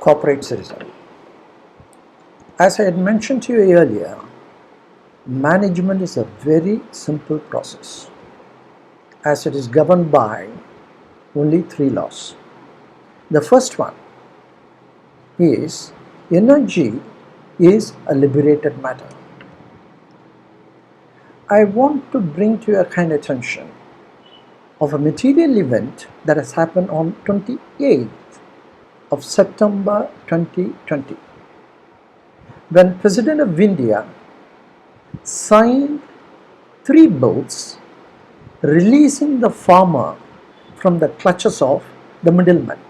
corporate citizen. As I had mentioned to you earlier, management is a very simple process, as it is governed by only 3 laws. The first one is energy is a liberated matter. I want to bring to your kind attention of a material event that has happened on 28th of September 2020, when President of India signed 3 bills releasing the farmer from the clutches of the middleman.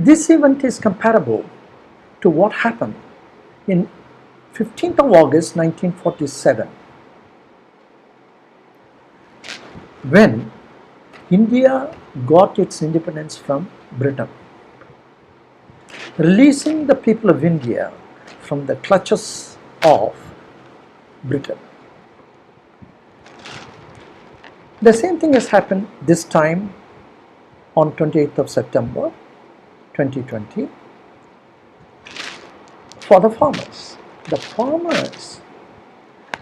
This event is comparable to what happened in 15th of August 1947, when India got its independence from Britain, releasing the people of India from the clutches of Britain. The same thing has happened this time on 28th of September 2020 for the farmers. The farmers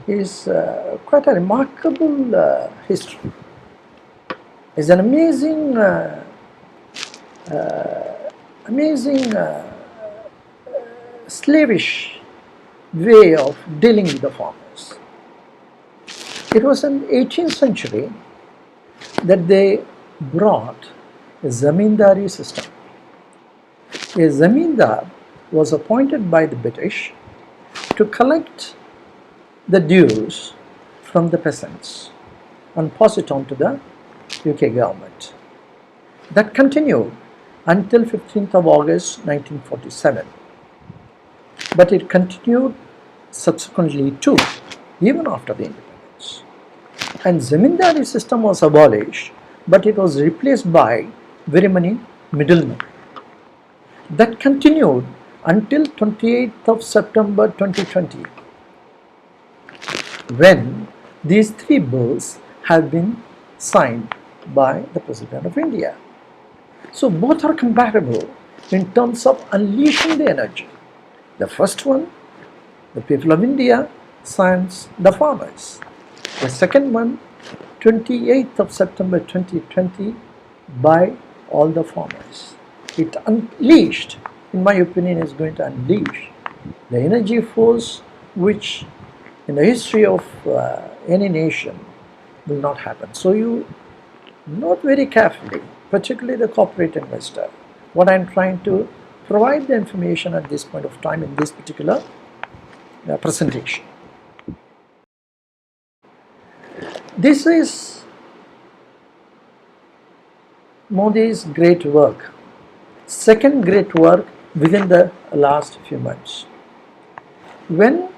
is quite a remarkable history. It's an amazing slavish way of dealing with the farmers. It was in 18th century that they brought a zamindari system. A zamindar was appointed by the British to collect the dues from the peasants and pass it on to the UK government. That continued until 15th of August 1947. But it continued subsequently too, even after the independence. And zamindari system was abolished, but it was replaced by very many middlemen. That continued until 28th of September 2020, when these 3 bills have been signed by the President of India. So both are comparable in terms of unleashing the energy. The first one, the people of India signs the farmers. The second one, 28th of September 2020, by all the farmers. It unleashed, in my opinion, is going to unleash the energy force which in the history of any nation will not happen. So you note very carefully, particularly the corporate investor, what I am trying to provide the information at this point of time in this particular presentation. This is Modi's great work, second great work within the last few months. When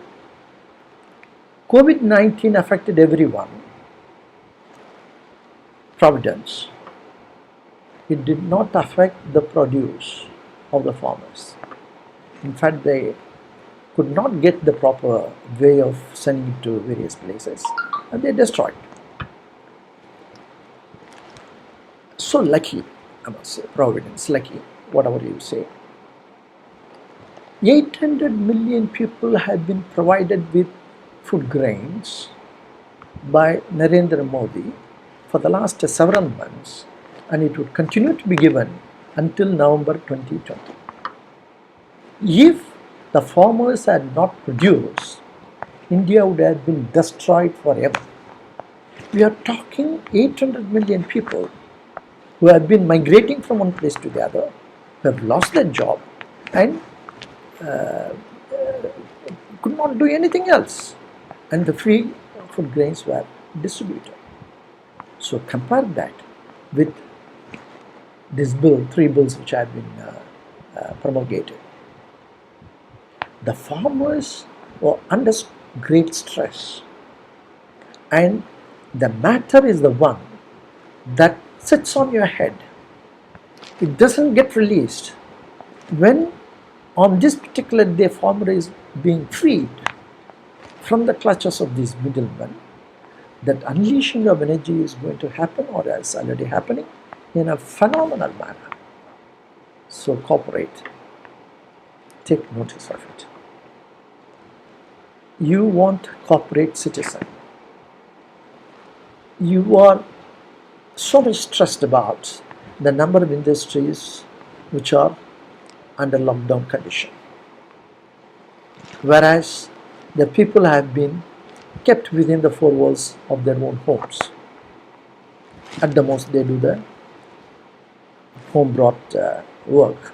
COVID-19 affected everyone, providence, it did not affect the produce of the farmers. In fact, they could not get the proper way of sending it to various places, and they destroyed. So lucky, I must say, providence, lucky, whatever you say. 800 million people have been provided with food grains by Narendra Modi for the last several months, and it would continue to be given until November 2020. If the farmers had not produced, India would have been destroyed forever. We are talking 800 million people who have been migrating from one place to the other, who have lost their job and could not do anything else, and the free food grains were distributed. So compare that with this bill, 3 bills which have been promulgated. The farmers were under great stress, and the matter is the one that sits on your head. It doesn't get released. When on this particular day farmer is being freed from the clutches of these middlemen, that unleashing of energy is going to happen, or is already happening, in a phenomenal manner. So corporate take notice of it. You want corporate citizen. You are so much stressed about the number of industries which are under lockdown condition, whereas the people have been kept within the four walls of their own homes. At the most, they do the home brought work,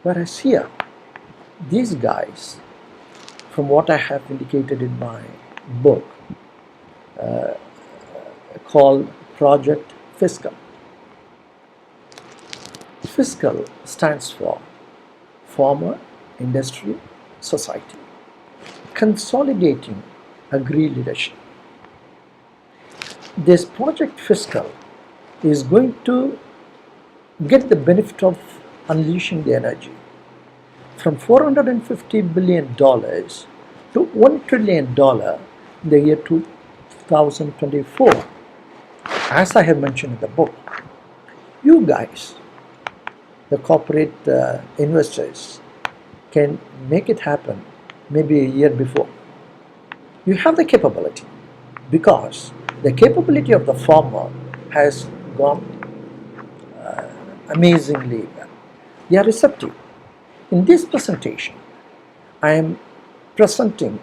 whereas here, these guys, from what I have indicated in my book called Project FISCAL. FISCAL stands for Farmer, Industry, Society. Consolidating Agri-Leadership. This Project FISCAL is going to get the benefit of unleashing the energy from $450 billion to $1 trillion in the year 2024. As I have mentioned in the book, you guys, the corporate investors, can make it happen maybe a year before. You have the capability, because the capability of the farmer has gone amazingly well. They are receptive. In this presentation, I am presenting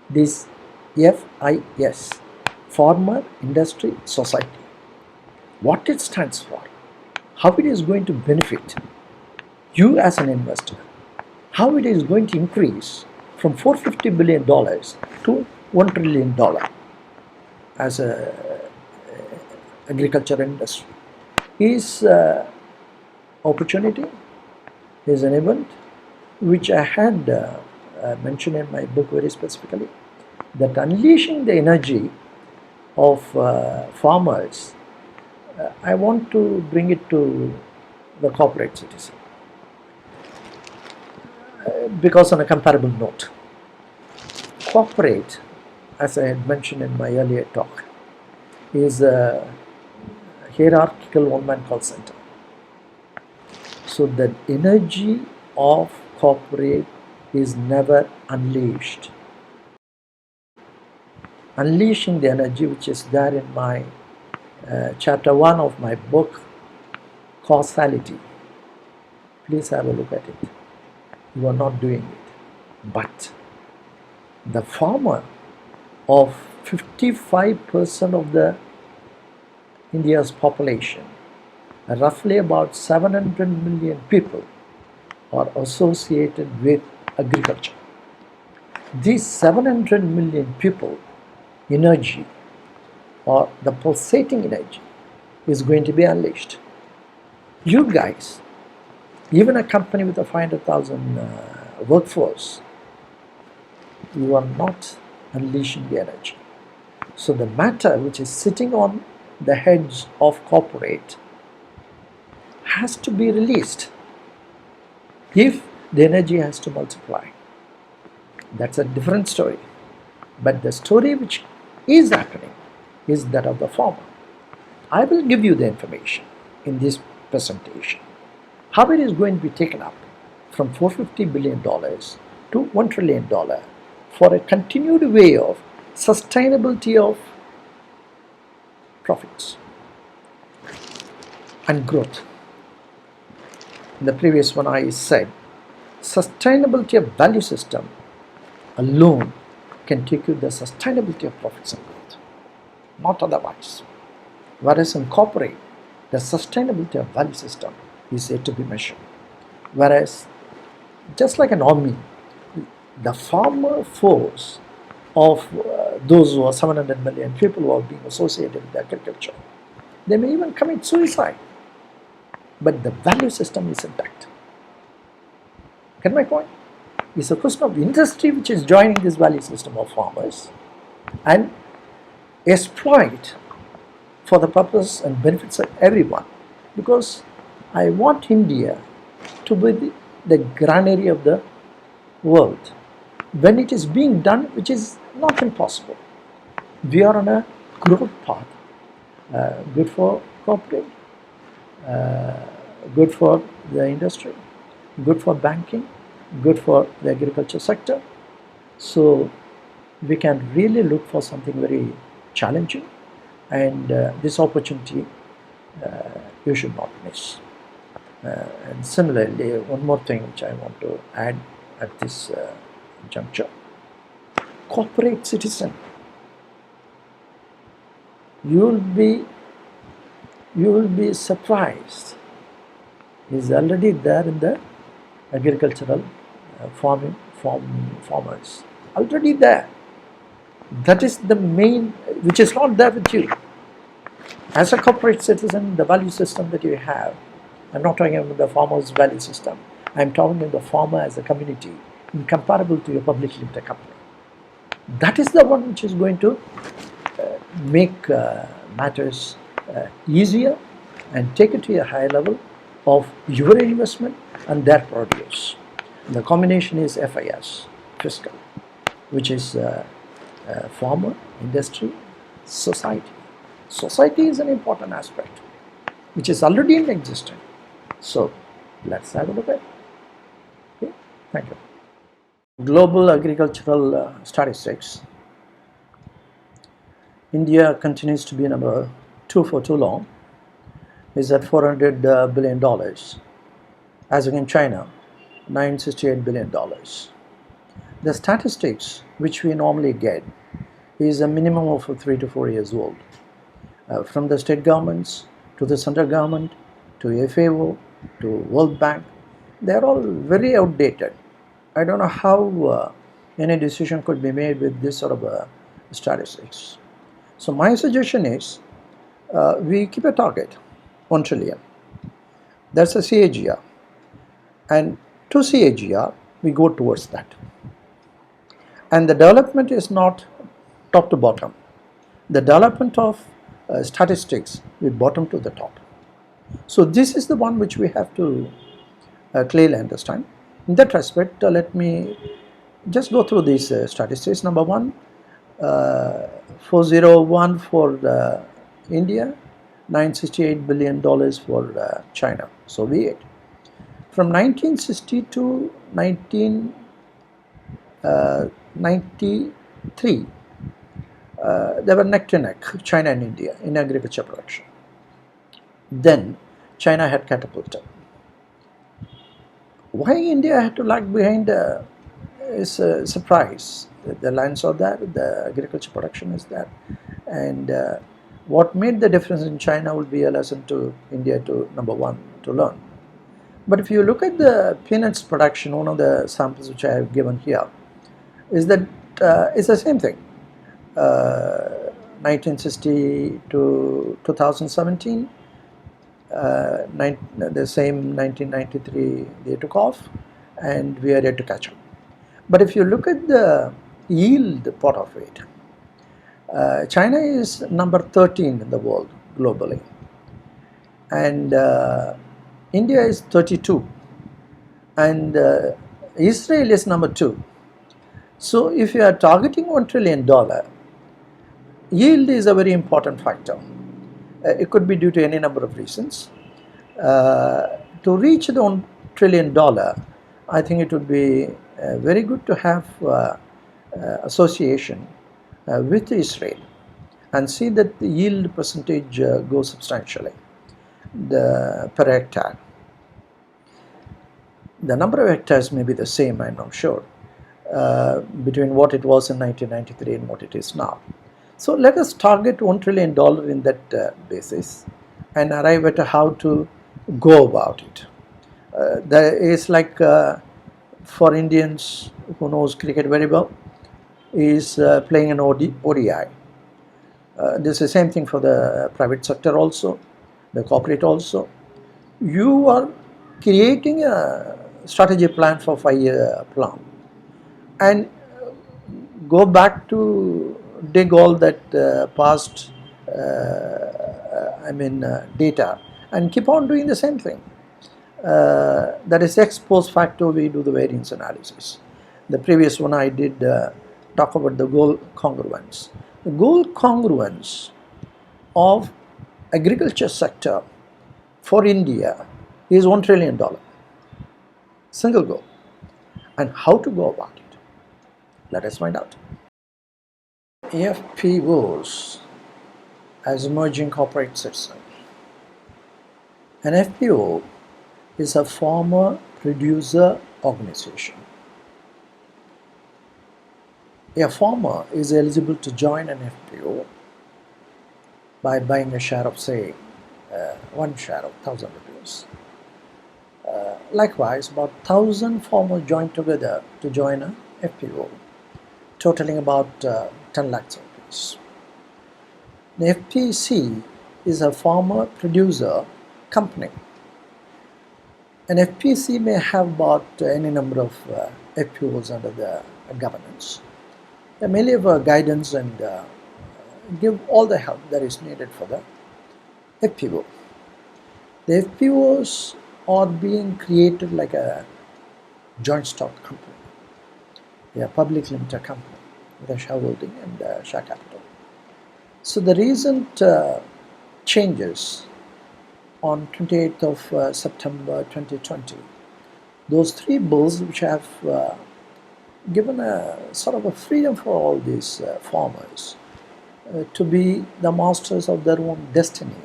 this FIS, Farmer Industry Society, what it stands for, how it is going to benefit you as an investor, how it is going to increase from $450 billion to $1 trillion as a agriculture industry. Is opportunity, is an event which I had mentioned in my book very specifically, that unleashing the energy of farmers, I want to bring it to the corporate citizen. Because on a comparable note, corporate, as I had mentioned in my earlier talk, is a hierarchical one-man call center. So the energy of corporate is never unleashed. Unleashing the energy, which is there in my chapter 1 of my book, Causality. Please have a look at it. You are not doing it. But the farmer of 55% of the India's population, roughly about 700 million people, are associated with agriculture. These 700 million people, energy, or the pulsating energy, is going to be unleashed. You guys, even a company with a 500,000 workforce, you are not unleashing the energy. So the matter which is sitting on the heads of corporate has to be released if the energy has to multiply. That's a different story. But the story which is happening is that of the farmer. I will give you the information in this presentation, how it is going to be taken up from $450 billion to $1 trillion for a continued way of sustainability of profits and growth. In the previous one I said, sustainability of value system alone can take you the sustainability of profits and growth, not otherwise. Whereas in corporate, the sustainability of value system is yet to be measured. Whereas, just like an army, the farmer force of those who are 700 million people who are being associated with agriculture, they may even commit suicide. But the value system is intact. Get my point? It's a question of industry which is joining this value system of farmers and exploit for the purpose and benefits of everyone. Because I want India to be the granary of the world when it is being done, which is not impossible. We are on a growth path, good for corporate, good for the industry, good for banking, good for the agriculture sector. So we can really look for something very challenging, and this opportunity you should not miss. And similarly, one more thing which I want to add at this juncture: corporate citizen. You will be surprised. Is already there in the agricultural farmers already there. That is the main, which is not there with you. As a corporate citizen, the value system that you have, I'm not talking about the farmer's value system, I'm talking about the farmer as a community, incomparable to your publicly limited company. That is the one which is going to make matters easier and take it to a higher level of your investment and their produce. And the combination is FIS, fiscal, which is farmer, industry, society. Society is an important aspect, which is already in existence. So let's have a look at it. Okay? Thank you. Global agricultural statistics. India continues to be number 2 for too long, is at $400 billion, as against China, $968 billion. The statistics which we normally get is a minimum of 3 to 4 years old. From the state governments to the central government to FAO to World Bank, they are all very outdated. I don't know how any decision could be made with this sort of statistics. So my suggestion is we keep a target, 1 trillion. That's a CAGR. And to CAGR, we go towards that. And the development is not top to bottom. The development of statistics, we bottom to the top. So this is the one which we have to clearly understand. In that respect, let me just go through these statistics. Number one, 401 for India, $968 billion for China, Soviet. From 1960 to 1993, they were neck to neck, China and India, in agriculture production. Then China had catapulted. Why India had to lag behind is a surprise. The lands are there, the agriculture production is there, and what made the difference in China will be a lesson to India to number one to learn. But if you look at the peanuts production, one of the samples which I have given here is that it's the same thing. 1960 to 2017, the same 1993 they took off, and we are yet to catch up. But if you look at the yield part of it, China is number 13 in the world globally, and India is 32, and Israel is number 2. So if you are targeting $1 trillion, yield is a very important factor. It could be due to any number of reasons. To reach the $1 trillion, I think it would be very good to have association with Israel and see that the yield percentage goes substantially, the per hectare. The number of hectares may be the same, I'm not sure, between what it was in 1993 and what it is now. So let us target $1 trillion in that basis and arrive at how to go about it. There is like for Indians who knows cricket very well, is playing an ODI. This is the same thing for the private sector also, the corporate also. You are creating a strategy plan for 5-year plan and go back to dig all that past data and keep on doing the same thing. That is ex post facto, we do the variance analysis. The previous one I did talk about the goal congruence. The goal congruence of agriculture sector for India is $1 trillion. Single goal. And how to go about it? Let us find out. FPOs as emerging corporate citizen. An FPO is a farmer producer organization. A farmer is eligible to join an FPO by buying a share of, say, one share of 1,000 rupees. Likewise, about 1,000 farmers join together to join a FPO, totaling about 10 lakhs rupees. The FPC is a farmer producer company. An FPC may have about any number of FPOs under the governance. They may give guidance and give all the help that is needed for the FPO. The FPOs are being created like a joint stock company, a public limited company with a shareholding and share capital. So the recent changes on 28th of September 2020, those three bills which have given a sort of a freedom for all these farmers to be the masters of their own destiny,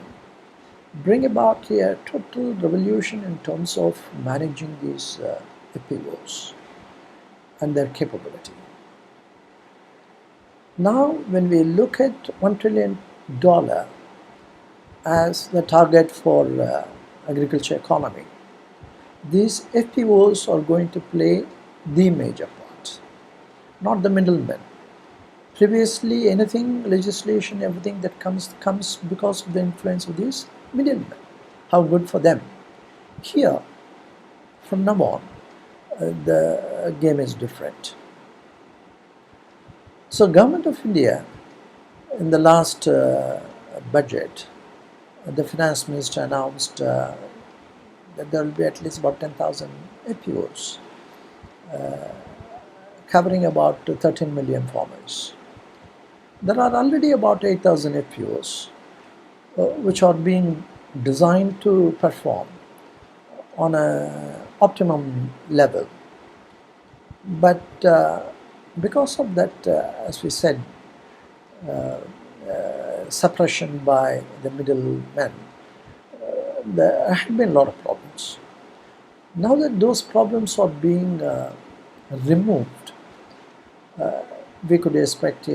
bring about a total revolution in terms of managing these FPOs and their capability. Now, when we look at $1 trillion as the target for agriculture economy, these FPOs are going to play the major part, not the middlemen. Previously, anything, legislation, everything that comes because of the influence of these middlemen. How good for them. Here, from now on, the game is different. So, Government of India, in the last budget, the Finance Minister announced that there will be at least about 10,000 FPOs, covering about 13 million farmers. There are already about 8,000 FPOs which are being designed to perform on an optimum level. But because of that, as we said, suppression by the middlemen, there have been a lot of problems. Now that those problems are being removed, we could expect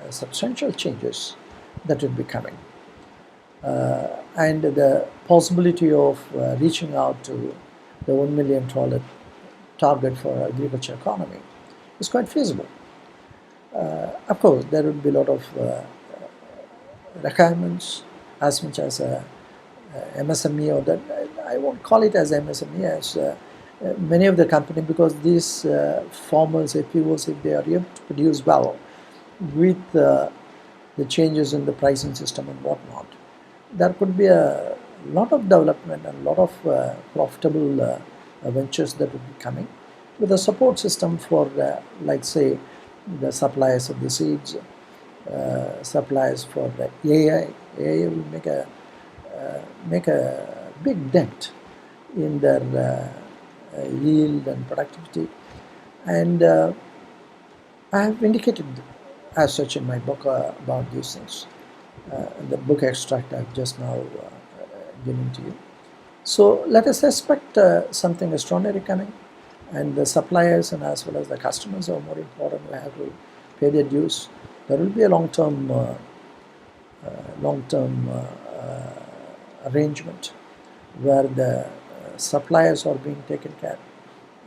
substantial changes that will be coming. And the possibility of reaching out to the 1 million target for agriculture economy is quite feasible. Of course, there will be a lot of requirements, as much as MSME, or that I won't call it as MSME, as many of the companies, because these farmers, FPOs, if they are able to produce well with the changes in the pricing system and whatnot, there could be a lot of development and a lot of profitable ventures that would be coming with a support system for, like say, the suppliers of the seeds, suppliers for the AI. AI will make a big dent in their yield and productivity. And I have indicated as such in my book about these things. The book extract I've just now given to you. So let us expect something extraordinary coming, and the suppliers and as well as the customers are more important. We have to pay their dues. There will be a long-term arrangement where the suppliers are being taken care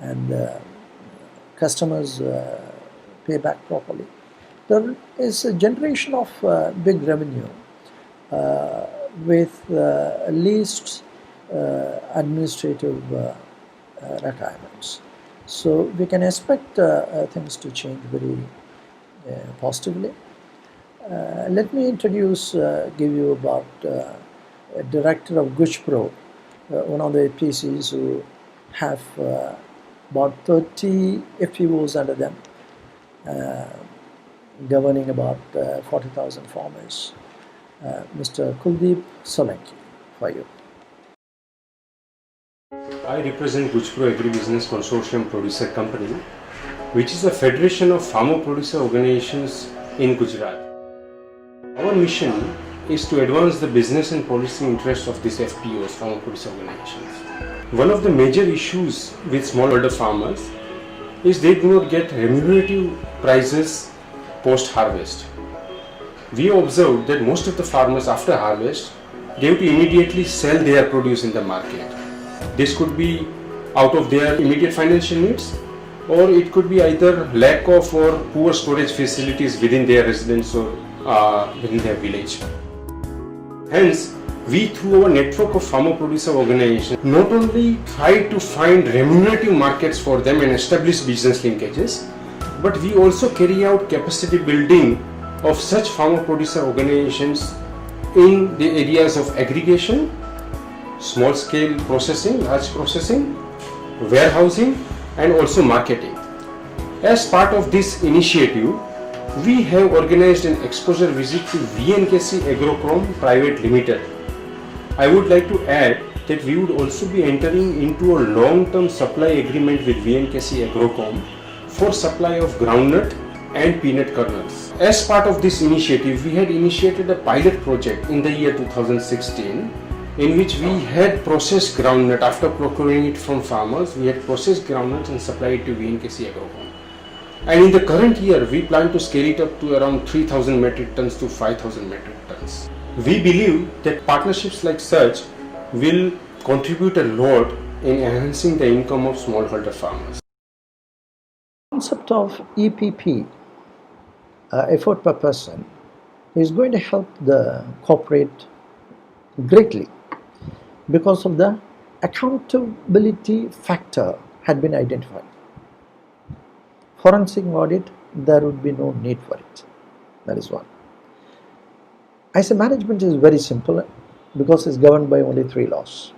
and the customers pay back properly. There is a generation of big revenue with least administrative requirements. So we can expect things to change very positively. Let me give you about a director of Guchpro, one of the APCs who have about 30 FPOs under them, governing about 40,000 farmers. Mr. Kuldeep Solanki, for you. I represent Gujpro Agribusiness Consortium Producer Company, which is a federation of farmer producer organizations in Gujarat. Our mission is to advance the business and policy interests of these FPOs, farmer producer organizations. One of the major issues with smallholder farmers is they do not get remunerative prices post-harvest. We observed that most of the farmers after harvest, they have to immediately sell their produce in the market. This could be out of their immediate financial needs, or it could be either lack of or poor storage facilities within their residence or within their village. Hence, we through our network of farmer producer organizations not only try to find remunerative markets for them and establish business linkages, but we also carry out capacity building of such farmer producer organizations in the areas of aggregation, small scale processing, large processing, warehousing, and also marketing. As part of this initiative, we have organized an exposure visit to VNKC Agrochrome Private Limited. I would like to add that we would also be entering into a long-term supply agreement with VNKC Agrochrome for supply of groundnut and peanut kernels. As part of this initiative, we had initiated a pilot project in the year 2016 in which we had processed groundnut after procuring it from farmers. We had processed groundnuts and supplied it to VNKC Agrochrome. And in the current year, we plan to scale it up to around 3,000 metric tons to 5,000 metric tons. We believe that partnerships like such will contribute a lot in enhancing the income of smallholder farmers. The concept of EPP, effort per person, is going to help the corporate greatly because of the accountability factor had been identified. Forensic audit, there would be no need for it. That is one. Asset management is very simple because it's governed by only 3 laws.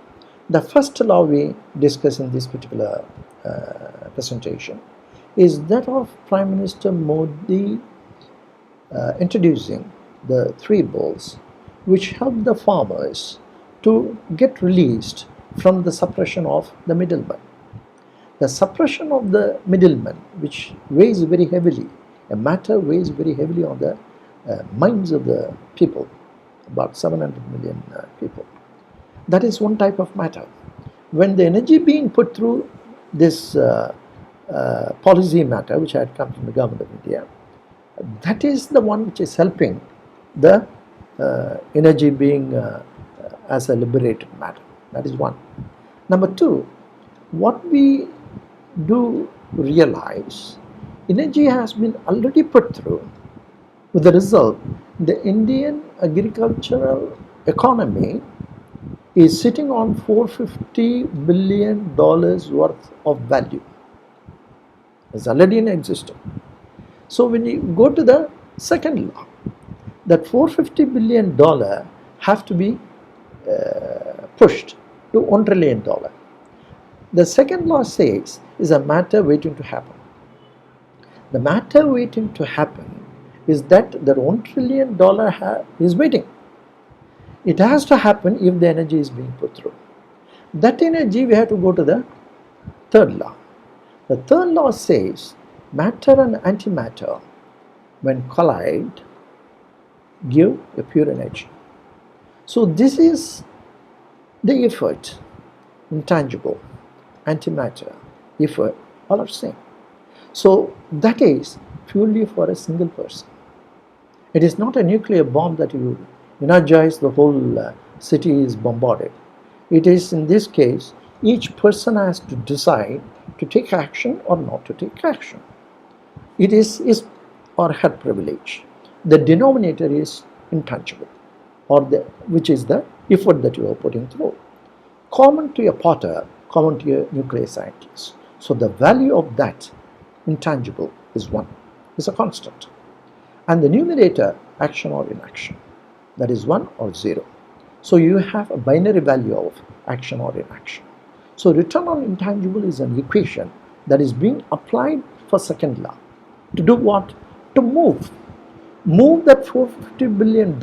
The first law we discuss in this particular presentation is that of Prime Minister Modi introducing the 3 bills which help the farmers to get released from the suppression of the middleman. The suppression of the middleman, which weighs very heavily, a matter weighs very heavily on the minds of the people, about 700 million people. That is one type of matter. When the energy being put through this policy matter, which had come from the government of India, that is the one which is helping the energy being as a liberated matter. That is one. Number 2, what we do realize, energy has been already put through. With the result, the Indian agricultural economy is sitting on $450 billion worth of value. It's already in existence. So when you go to the second law, that $450 billion have to be pushed to $1 trillion. The second law says is a matter waiting to happen. The matter waiting to happen is that the $1 trillion is waiting. It has to happen if the energy is being put through. That energy, we have to go to the third law. The third law says matter and antimatter, when collide, give a pure energy. So this is the effort, intangible, antimatter, effort, all are same. So that is purely for a single person. It is not a nuclear bomb that you energize, the whole city is bombarded. It is, in this case, each person has to decide to take action or not to take action. It is his or her privilege. The denominator is intangible, or which is the effort that you are putting through. Common to a potter, common to a nuclear scientist. So the value of that intangible is 1, is a constant. And the numerator, action or inaction, that is 1 or 0. So you have a binary value of action or inaction. So return on intangible is an equation that is being applied for second law. To do what? To move that $450 billion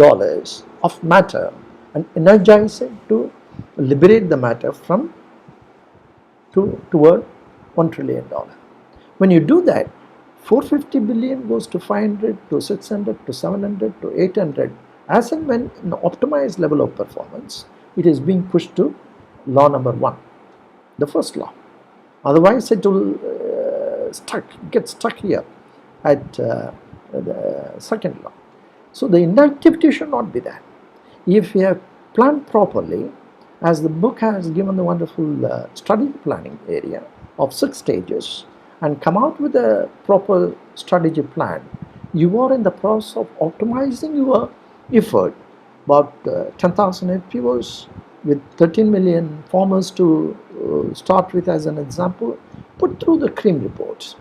of matter and energize it to liberate the matter from toward $1 trillion. When you do that, 450 billion goes to 500 to 600 to 700 to 800. As and when an optimized level of performance, it is being pushed to law number 1, the first law. Otherwise, it will get stuck here at the second law. So the inactivity should not be there. If you have planned properly, as the book has given the wonderful strategy planning area of 6 stages, and come out with a proper strategy plan, you are in the process of optimizing your effort. About 10,000 FPOs with 13 million farmers to start with as an example, put through the cream reports.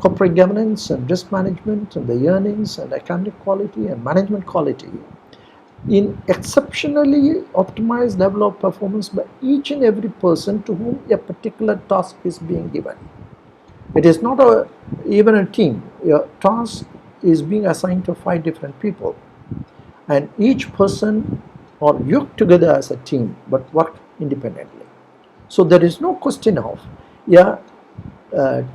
Corporate governance and risk management and the earnings and accounting quality and management quality in exceptionally optimized level of performance by each and every person to whom a particular task is being given. It is not even a team. Your task is being assigned to 5 different people, and each person are yoked together as a team but work independently. So there is no question of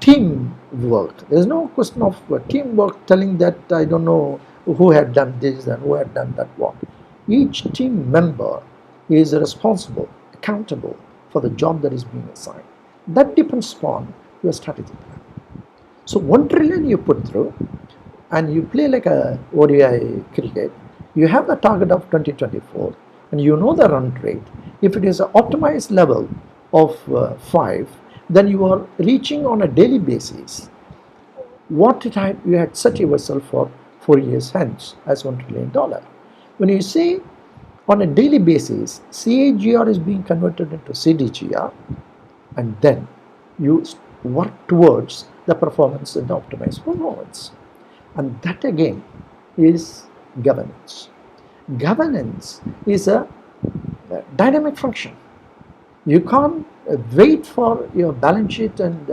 teamwork. There is no question of teamwork telling that I don't know who had done this and who had done that what. Each team member is responsible, accountable for the job that is being assigned. That depends upon your strategy plan. So 1 trillion you put through, and you play like a ODI cricket. You have the target of 2024, and you know the run rate. If it is an optimized level of 5, then you are reaching on a daily basis what you had set yourself for 4 years hence as $1 trillion. When you say on a daily basis, CAGR is being converted into CDGR, and then you work towards the performance and the optimized performance. And that again is governance. Governance is a dynamic function. You can't wait for your balance sheet and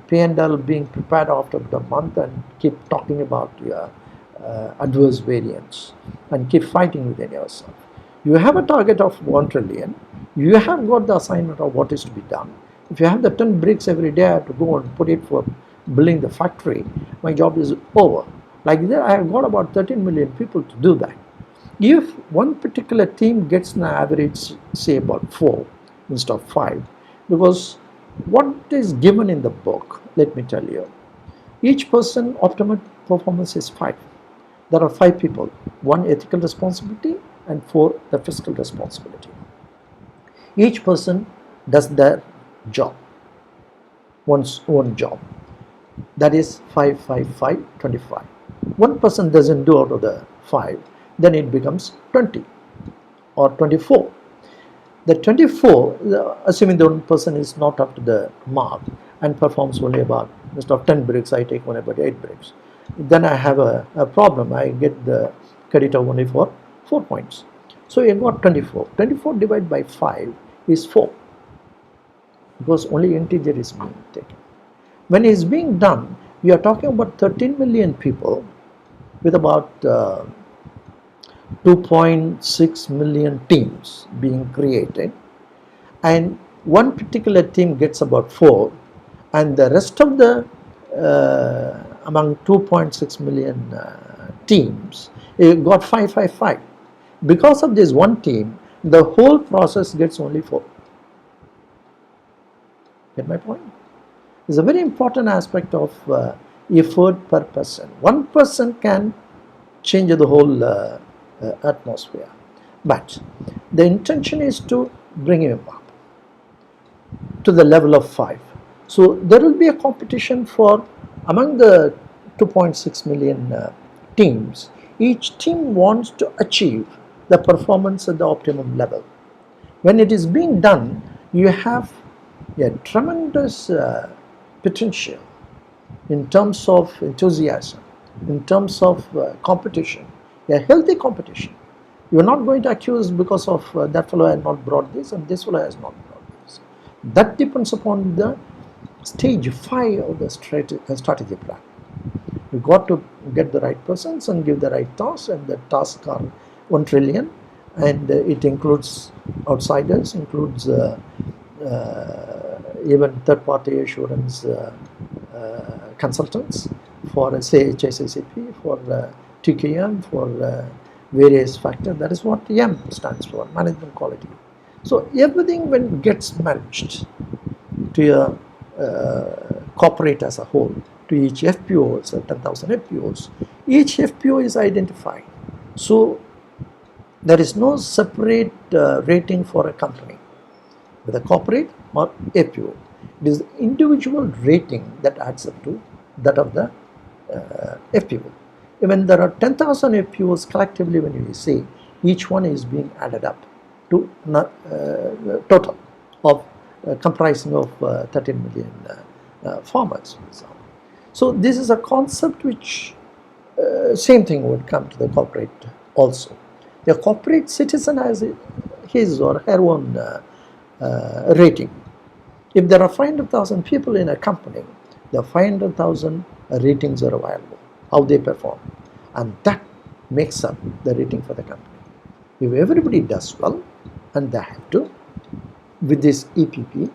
P&L being prepared after the month and keep talking about your adverse variance and keep fighting within yourself. You have a target of 1 trillion. You have got the assignment of what is to be done. If you have the 10 bricks every day, I have to go and put it for building the factory. My job is over. Like that, I have got about 13 million people to do that. If one particular team gets an average, say about 4 instead of 5, because what is given in the book, let me tell you, each person optimal performance is 5. There are 5 people, 1 ethical responsibility and 4 the fiscal responsibility. Each person does their job, one's own job. That is 5, 5, 5, 25. One person doesn't do out of the 5, then it becomes 20 or 24. The 24, assuming the one person is not up to the mark and performs only about, instead of 10 bricks, I take only about 8 bricks. Then I have a problem. I get the credit of only for 4 points. So you got 24. 24 divided by 5 is 4, because only integer is being taken. When it is being done, we are talking about 13 million people with about 2.6 million teams being created, and one particular team gets about 4, and the rest of the among 2.6 million teams got 5, 5, 5. Because of this one team, the whole process gets only 4. Get my point? It's a very important aspect of effort per person. One person can change the whole atmosphere, but the intention is to bring him up to the level of 5. So there will be a competition for among the 2.6 million teams. Each team wants to achieve the performance at the optimum level. When it is being done, you have a tremendous potential in terms of enthusiasm, in terms of competition, a healthy competition. You are not going to accuse because of that fellow has not brought this and this fellow has not brought this. That depends upon the stage 5 of the strategy plan. You got to get the right persons and give the right tasks, and the tasks are 1 trillion, and it includes outsiders, includes even third-party assurance consultants for say HACCP, for TQM, for various factors. That is what M stands for, management quality. So everything when gets managed to a corporate as a whole, to each FPO, so 10,000 FPOs, each FPO is identified. So there is no separate rating for a company, whether corporate or FPO. It is the individual rating that adds up to that of the FPO. When there are 10,000 FPOs collectively, when you say each one is being added up to total of comprising of 13 million farmers, for example. So this is a concept which same thing would come to the corporate also. The corporate citizen has his or her own rating. If there are 500,000 people in a company, the 500,000 ratings are available, how they perform, and that makes up the rating for the company. If everybody does well, and they have to, with this EPP,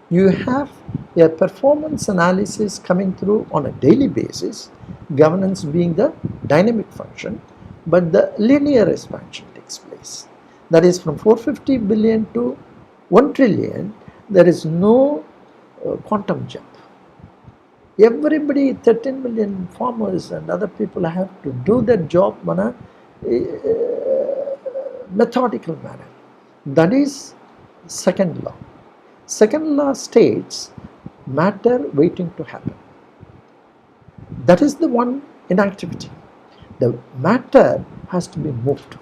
you have a performance analysis coming through on a daily basis, governance being the dynamic function, but the linear expansion takes place. That is, from 450 billion to 1 trillion, there is no quantum jump. Everybody, 13 million farmers and other people have to do their job in a methodical manner. That is second law. Second law states matter waiting to happen. That is the one inactivity. The matter has to be moved.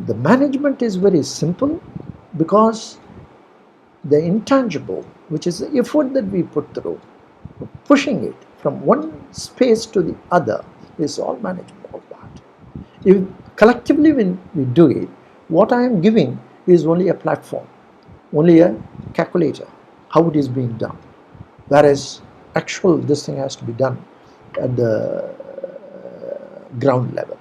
The management is very simple because the intangible, which is the effort that we put through, pushing it from one space to the other, is all manageable part. If collectively when we do it, what I am giving is only a platform, only a calculator, how it is being done. Whereas actual this thing has to be done at the ground level.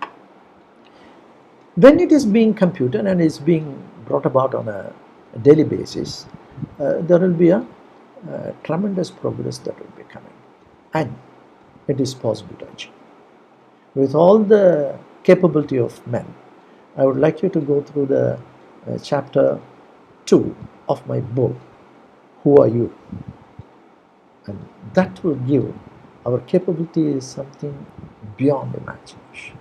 When it is being computed and is being brought about on a daily basis, there will be a tremendous progress that will be coming, and it is possible to achieve. With all the capability of men, I would like you to go through the chapter 2 of my book, Who Are You? And that will give our capability is something beyond imagination.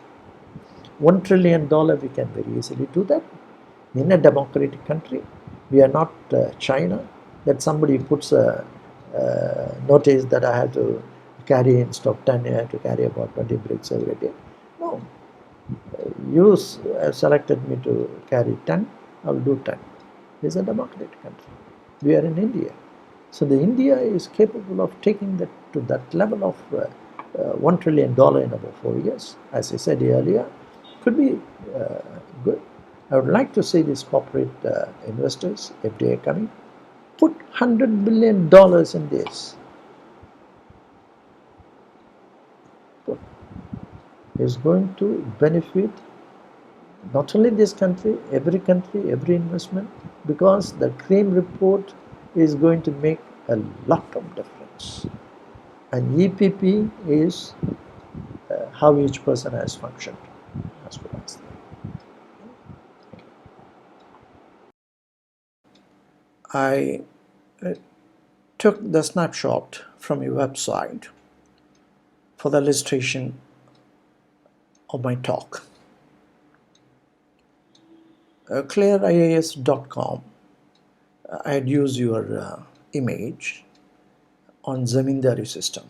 $1 trillion, we can very easily do that. In a democratic country, we are not China, that somebody puts a notice that I have to carry instead of 10, I have to carry about 20 bricks every day. No. You selected me to carry 10, I will do 10. It's a democratic country. We are in India. So the India is capable of taking that to that level of $1 trillion in about 4 years. As I said earlier, could be good. I would like to see these corporate investors, FDI coming, put $100 billion in this. Is going to benefit not only this country, every investment, because the CREAM report is going to make a lot of difference. And EPP is how each person has functioned. As well as that. I took the snapshot from your website for the illustration of my talk. clearias.com, I had used your image on Zamindari system.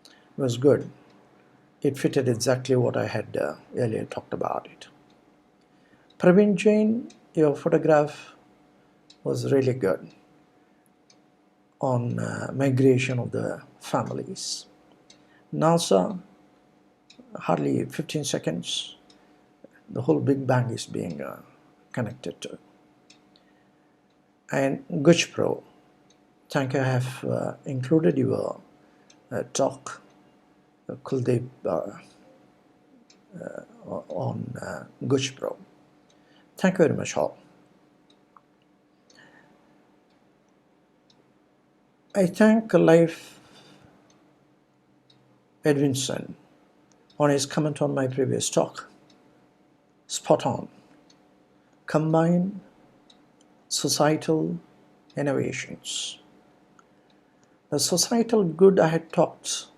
It was good. It fitted exactly what I had earlier talked about it. Praveen Jain, your photograph was really good on migration of the families. NASA, hardly 15 seconds, the whole Big Bang is being connected to. And Guch Pro, thank you, I have included your talk, Kuldeep, on Guch Pro. Thank you very much all. I thank Leif Edvinson on his comment on my previous talk. Spot on. Combine societal innovations. The societal good I had talked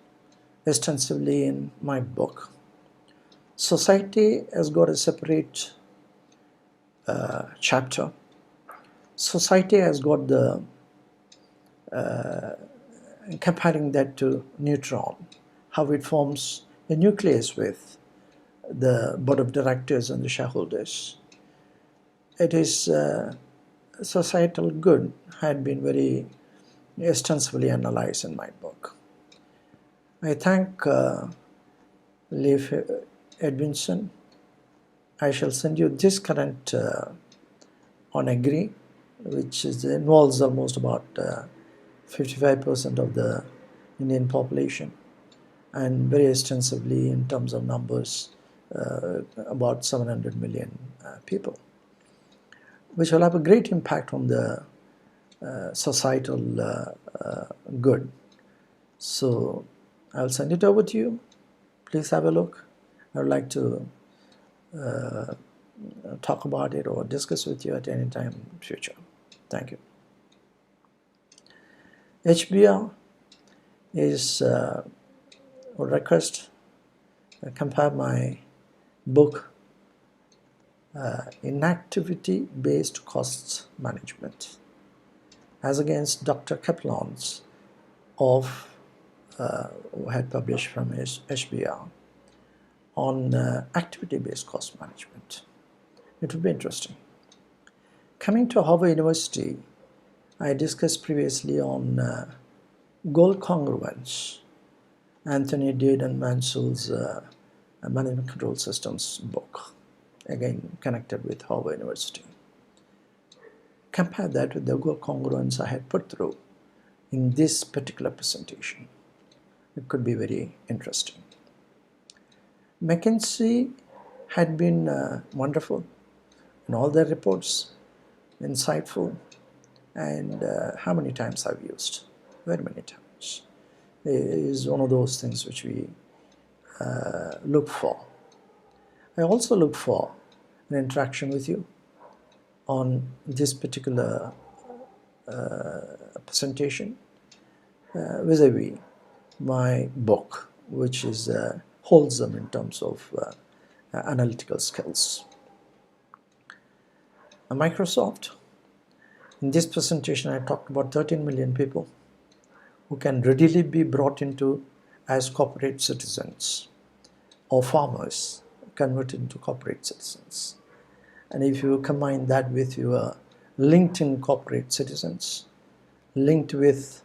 extensively in my book. Society has got a separate chapter. Society has got the comparing that to neutron, how it forms a nucleus with the board of directors and the shareholders. It is societal good had been very extensively analyzed in my book. I thank Leif Edvinson. I shall send you this current on Agri, which involves almost about 55% of the Indian population, and very extensively in terms of numbers, about 700 million people, which will have a great impact on the societal good. So I'll send it over to you. Please have a look. I would like to talk about it or discuss with you at any time in the future. Thank you. HBR is a request. Compare my book, Inactivity-Based Costs Management, as against Dr. Kaplan's of who had published from HBR on activity-based cost management. It would be interesting. Coming to Harvard University, I discussed previously on goal congruence, Anthony Dade and Mansel's Management Control Systems book, again connected with Harvard University. Compare that with the goal congruence I had put through in this particular presentation. It could be very interesting. McKinsey had been wonderful in all their reports, insightful, and how many times I've used? Very many times. It is one of those things which we look for. I also look for an interaction with you on this particular presentation vis-a-vis my book, which is wholesome in terms of analytical skills. Microsoft, in this presentation I talked about 13 million people who can readily be brought into as corporate citizens, or farmers converted into corporate citizens. And if you combine that with your LinkedIn corporate citizens, linked with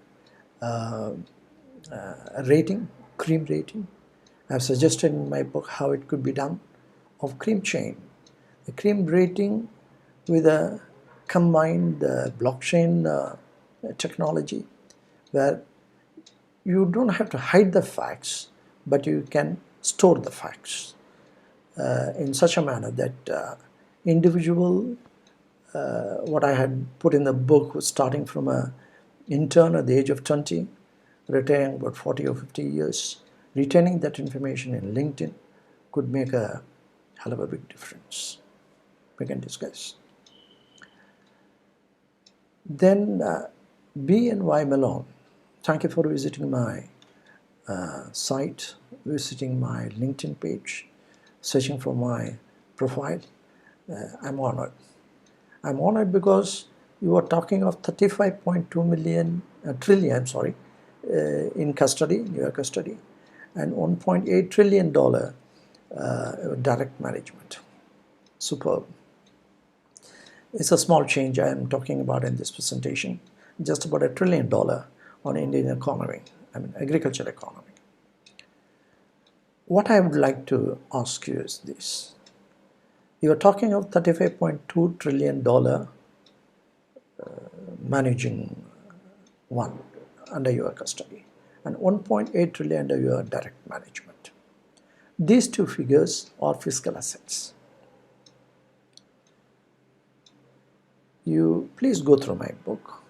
rating, cream rating, I've suggested in my book how it could be done, of cream chain. The cream rating with a combined blockchain technology, where you don't have to hide the facts, but you can store the facts in such a manner that individual, what I had put in the book was starting from an intern at the age of 20, retiring about 40 or 50 years, retaining that information in LinkedIn could make a hell of a big difference. We can discuss. Then B and Y Malone, thank you for visiting my site, visiting my LinkedIn page, searching for my profile. I'm honored. I'm honored because you are talking of 35.2 trillion, in custody, your custody, and $1.8 trillion direct management. Superb. It's a small change I am talking about in this presentation, just about $1 trillion on Indian economy, agricultural economy. What I would like to ask you is this. You are talking of $35.2 trillion managing one under your custody and 1.8 trillion under your direct management. These two figures are fiscal assets. You please go through my book.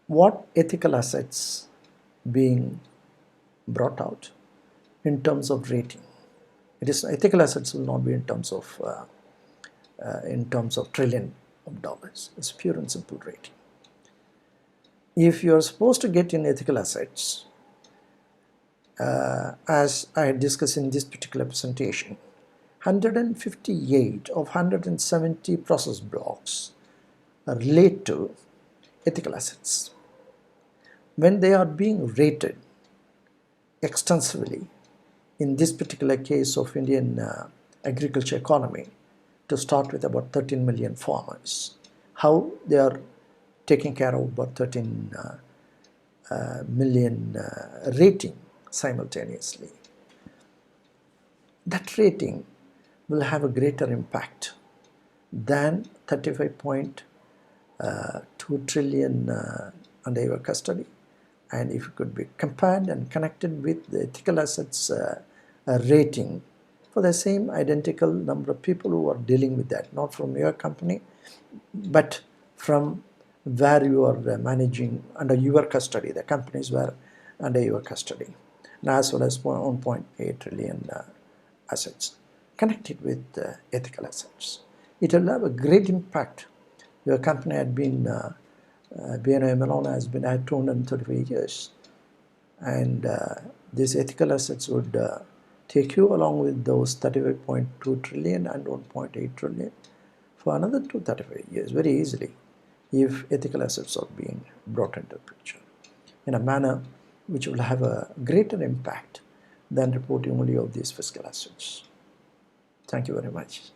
what ethical assets being brought out in terms of rating. It is ethical assets will not be in terms of trillion of dollars. It's pure and simple rating. If you are supposed to get in ethical assets, as I discussed in this particular presentation, 158 of 170 process blocks relate to ethical assets. When they are being rated extensively, in this particular case of Indian agriculture economy, to start with about 13 million farmers, how they are taking care of about 13 million rating simultaneously. That rating will have a greater impact than 35.2 trillion under your custody. And if it could be compared and connected with the ethical assets rating for the same identical number of people who are dealing with that, not from your company, but from where you are managing under your custody, the companies were under your custody, and as well as 1.8 trillion assets connected with ethical assets. It will have a great impact. Your company had been, BNO Malone has been at 235 years, and these ethical assets would take you along with those 35.2 trillion and 1.8 trillion for another 235 years very easily, if ethical assets are being brought into the picture in a manner which will have a greater impact than reporting only of these fiscal assets. Thank you very much.